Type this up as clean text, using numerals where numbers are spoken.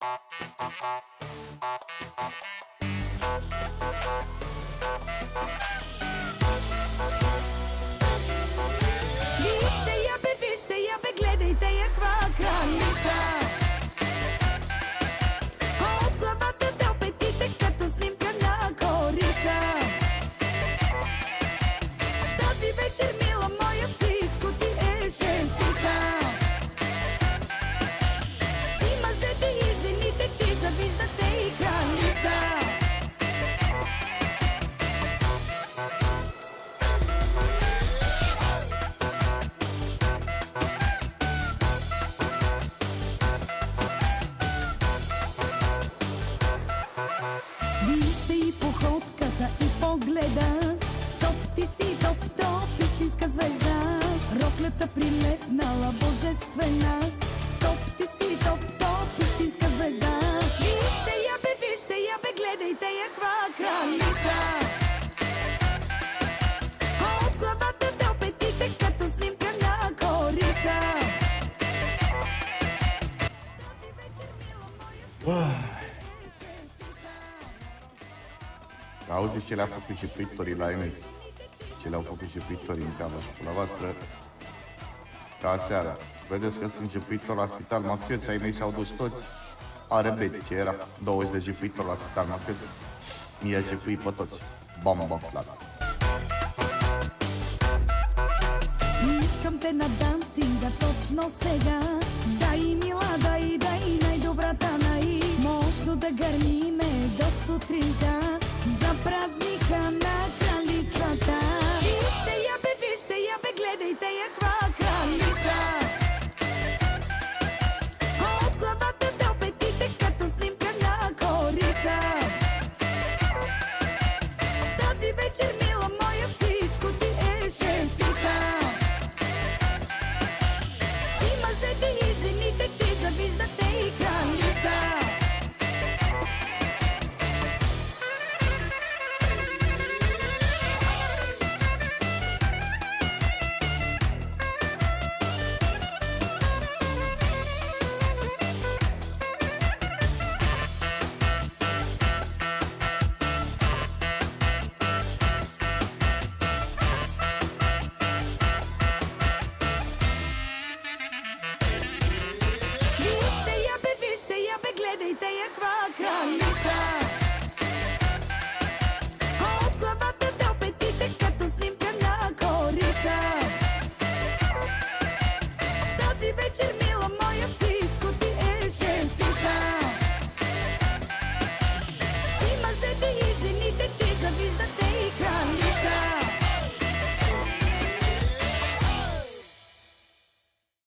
Вижте я бе, гледайте я, каква кралица. От главата до петите, като снимка на корица. Тази вечер, мила моя, всичко ти е шестица. И мъжете и жените ти завиждате и кралица. Вижте и походката, и погледа. Топ, ти си топ, истинска звезда. Роклята прилепнала божествена. Топ, ти си топ, истинска звезда. Вижте я бе, гледайте я, каква кралица. От главата до петите, като снимка на корица. Тази вечер, мила моя, Auzi ce le-a făcut și pictorii la ei, ce le-au făcut și pictorii în cameră și până la voastră, ca seara. Vedeți că sunt jefuitori la spital mafioți, ai mei s-au dus toți. Are beti, ce era 20 de jefuitori la spital mafioți. I-a jefuit pe toți. Bomba flat. Искам те на дансинга точно сега. Дай, мила, дай, най-добрата мощно да гърмиме до сутринта. За празника на кралицата. Вижте я бе, гледайте я, каква кралица. От главата до петите, като снимка на корица. Тази вечер, мила моя, всичко ти е шестица. И мъжете и жените ти завиждате и кралица. Вижте я бе, гледайте я, каква кралица.